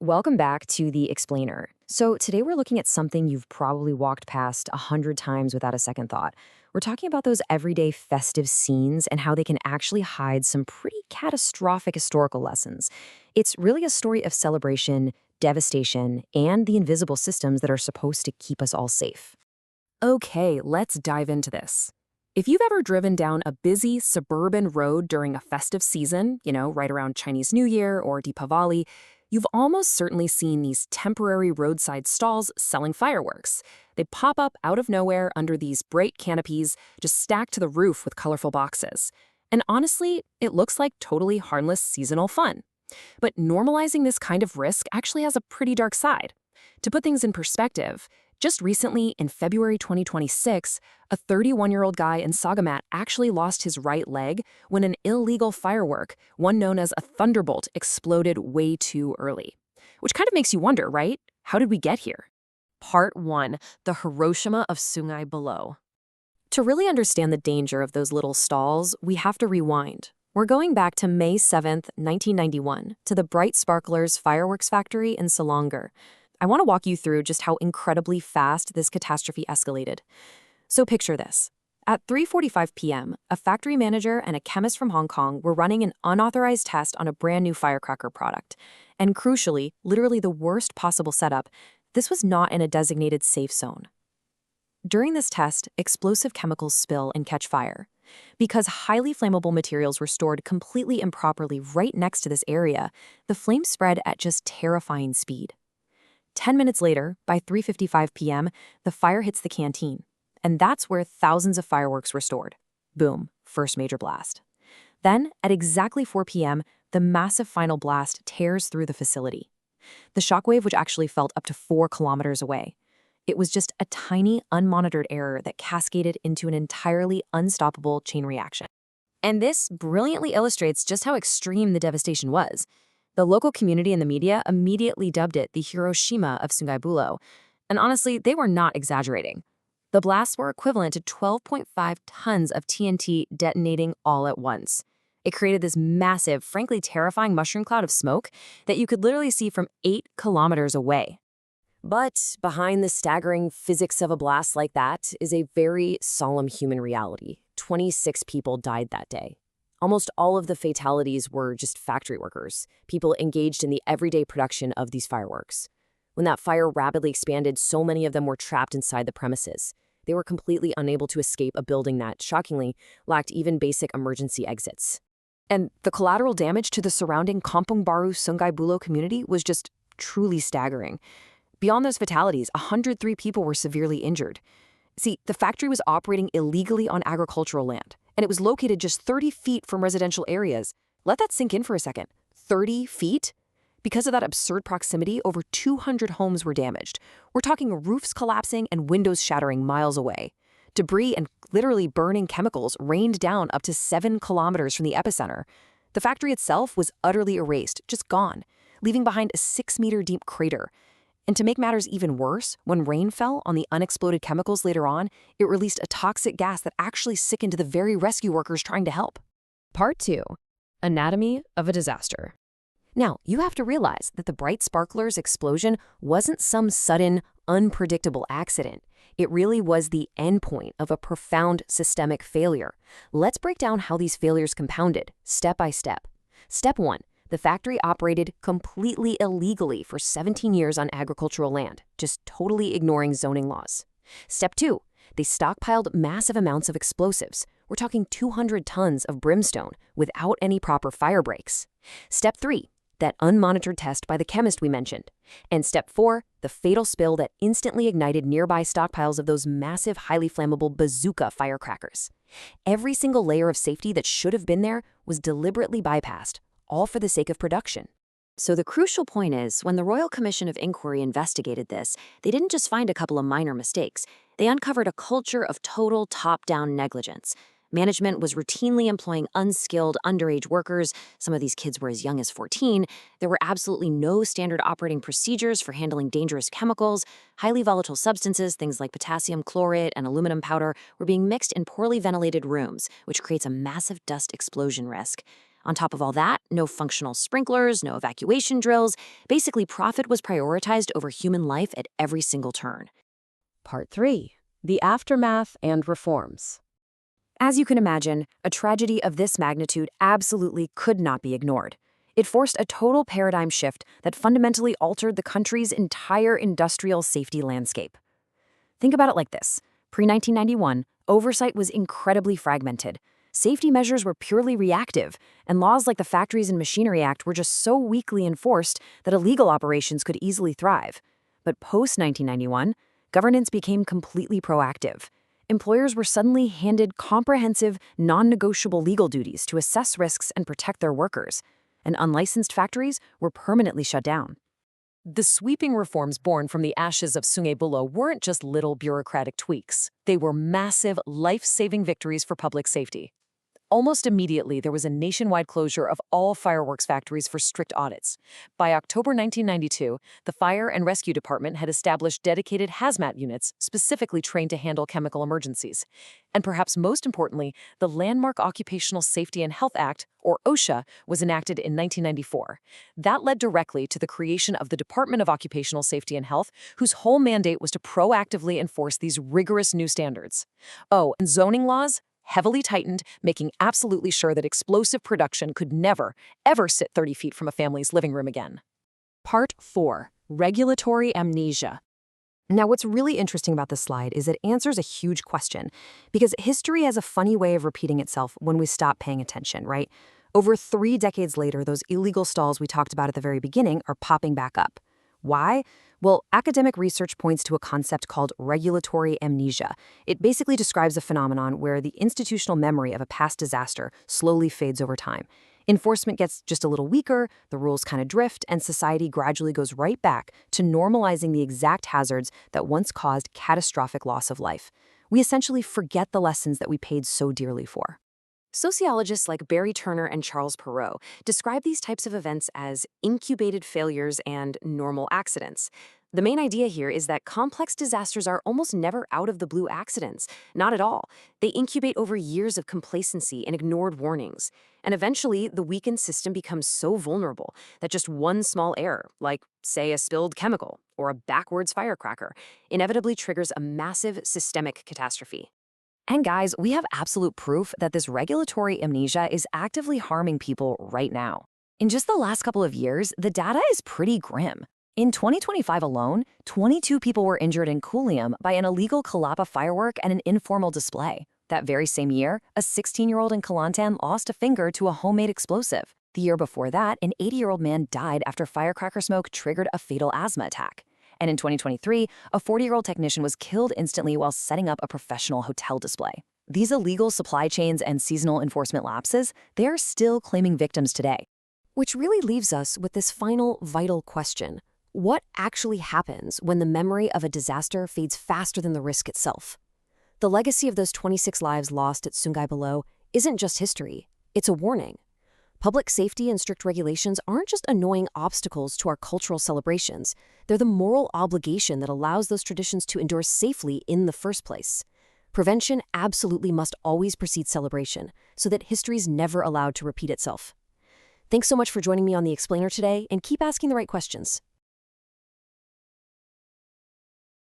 Welcome back to The Explainer. So, today we're looking at something you've probably walked past 100 times without a second thought. We're talking about those everyday festive scenes and how they can actually hide some pretty catastrophic historical lessons. It's really a story of celebration, devastation, and the invisible systems that are supposed to keep us all safe. Okay, let's dive into this. If you've ever driven down a busy suburban road during a festive season, right around Chinese New Year or Deepavali, you've almost certainly seen these temporary roadside stalls selling fireworks. They pop up out of nowhere under these bright canopies, just stacked to the roof with colorful boxes. And honestly, it looks like totally harmless seasonal fun. But normalizing this kind of risk actually has a pretty dark side. To put things in perspective, just recently, in February 2026, a 31-year-old guy in Sagamat actually lost his right leg when an illegal firework, one known as a thunderbolt, exploded way too early. Which kind of makes you wonder, right? How did we get here? Part 1. The Hiroshima of Sungai Buloh. To really understand the danger of those little stalls, we have to rewind. We're going back to May 7th, 1991, to the Bright Sparklers fireworks factory in Selangor. I want to walk you through just how incredibly fast this catastrophe escalated. So picture this. At 3:45 p.m., a factory manager and a chemist from Hong Kong were running an unauthorized test on a brand new firecracker product. And crucially, literally the worst possible setup, this was not in a designated safe zone. During this test, explosive chemicals spill and catch fire. Because highly flammable materials were stored completely improperly right next to this area, the flames spread at just terrifying speed. 10 minutes later, by 3:55 p.m., the fire hits the canteen. And that's where thousands of fireworks were stored. Boom, first major blast. Then, at exactly 4 p.m., the massive final blast tears through the facility. The shockwave, which actually felt up to 4 kilometers away. It was just a tiny, unmonitored error that cascaded into an entirely unstoppable chain reaction. And this brilliantly illustrates just how extreme the devastation was. The local community and the media immediately dubbed it the Hiroshima of Sungai Buloh. And honestly, they were not exaggerating. The blasts were equivalent to 12.5 tons of TNT detonating all at once. It created this massive, frankly terrifying mushroom cloud of smoke that you could literally see from 8 kilometers away. But behind the staggering physics of a blast like that is a very solemn human reality. 26 people died that day. Almost all of the fatalities were just factory workers, people engaged in the everyday production of these fireworks. When that fire rapidly expanded, so many of them were trapped inside the premises. They were completely unable to escape a building that, shockingly, lacked even basic emergency exits. And the collateral damage to the surrounding Kampung Baru Sungai Buloh community was just truly staggering. Beyond those fatalities, 103 people were severely injured. See, the factory was operating illegally on agricultural land, and it was located just 30 feet from residential areas. Let that sink in for a second. 30 feet? Because of that absurd proximity, over 200 homes were damaged. We're talking roofs collapsing and windows shattering miles away. Debris and literally burning chemicals rained down up to 7 kilometers from the epicenter. The factory itself was utterly erased, just gone, leaving behind a 6-meter-deep crater. And to make matters even worse, when rain fell on the unexploded chemicals later on, it released a toxic gas that actually sickened the very rescue workers trying to help. Part 2. Anatomy of a disaster. Now, you have to realize that the Bright Sparklers explosion wasn't some sudden, unpredictable accident. It really was the endpoint of a profound systemic failure. Let's break down how these failures compounded, step by step. Step 1. The factory operated completely illegally for 17 years on agricultural land, just totally ignoring zoning laws. Step 2. They stockpiled massive amounts of explosives. We're talking 200 tons of brimstone without any proper fire breaks. Step 3. That unmonitored test by the chemist we mentioned. And step 4, the fatal spill that instantly ignited nearby stockpiles of those massive, highly flammable bazooka firecrackers. Every single layer of safety that should have been there was deliberately bypassed, all for the sake of production. So the crucial point is, when the Royal Commission of Inquiry investigated this, they didn't just find a couple of minor mistakes. They uncovered a culture of total top-down negligence. Management was routinely employing unskilled, underage workers. Some of these kids were as young as 14. There were absolutely no standard operating procedures for handling dangerous chemicals. Highly volatile substances, things like potassium chlorate and aluminum powder, were being mixed in poorly ventilated rooms, which creates a massive dust explosion risk. On top of all that, no functional sprinklers, no evacuation drills. Basically, profit was prioritized over human life at every single turn. Part 3. The Aftermath and Reforms. As you can imagine, a tragedy of this magnitude absolutely could not be ignored. It forced a total paradigm shift that fundamentally altered the country's entire industrial safety landscape. Think about it like this. Pre-1991, oversight was incredibly fragmented. Safety measures were purely reactive, and laws like the Factories and Machinery Act were just so weakly enforced that illegal operations could easily thrive. But post-1991, governance became completely proactive. Employers were suddenly handed comprehensive, non-negotiable legal duties to assess risks and protect their workers, and unlicensed factories were permanently shut down. The sweeping reforms born from the ashes of Sungai Buloh weren't just little bureaucratic tweaks. They were massive, life-saving victories for public safety. Almost immediately, there was a nationwide closure of all fireworks factories for strict audits. By October 1992, the Fire and Rescue Department had established dedicated hazmat units specifically trained to handle chemical emergencies. And perhaps most importantly, the landmark Occupational Safety and Health Act, or OSHA, was enacted in 1994. That led directly to the creation of the Department of Occupational Safety and Health, whose whole mandate was to proactively enforce these rigorous new standards. Oh, and zoning laws? Heavily tightened, making absolutely sure that explosive production could never, ever sit 30 feet from a family's living room again. Part 4. Regulatory Amnesia. Now, what's really interesting about this slide is it answers a huge question, because history has a funny way of repeating itself when we stop paying attention, right? Over 3 decades later, those illegal stalls we talked about at the very beginning are popping back up. Why? Well, academic research points to a concept called regulatory amnesia. It basically describes a phenomenon where the institutional memory of a past disaster slowly fades over time. Enforcement gets just a little weaker, the rules kind of drift, and society gradually goes right back to normalizing the exact hazards that once caused catastrophic loss of life. We essentially forget the lessons that we paid so dearly for. Sociologists like Barry Turner and Charles Perrow describe these types of events as incubated failures and normal accidents. The main idea here is that complex disasters are almost never out of the blue accidents. Not at all. They incubate over years of complacency and ignored warnings. And eventually, the weakened system becomes so vulnerable that just one small error, like, say, a spilled chemical or a backwards firecracker, inevitably triggers a massive systemic catastrophe. And guys, we have absolute proof that this regulatory amnesia is actively harming people right now. In just the last couple of years, the data is pretty grim. In 2025 alone, 22 people were injured in Kulim by an illegal Kalapa firework and an informal display. That very same year, a 16-year-old in Kelantan lost a finger to a homemade explosive. The year before that, an 80-year-old man died after firecracker smoke triggered a fatal asthma attack. And in 2023, a 40-year-old technician was killed instantly while setting up a professional hotel display. These illegal supply chains and seasonal enforcement lapses, they are still claiming victims today. Which really leaves us with this final vital question. What actually happens when the memory of a disaster fades faster than the risk itself? The legacy of those 26 lives lost at Sungai Buloh isn't just history, it's a warning. Public safety and strict regulations aren't just annoying obstacles to our cultural celebrations. They're the moral obligation that allows those traditions to endure safely in the first place. Prevention absolutely must always precede celebration, so that history's never allowed to repeat itself. Thanks so much for joining me on The Explainer today, and keep asking the right questions.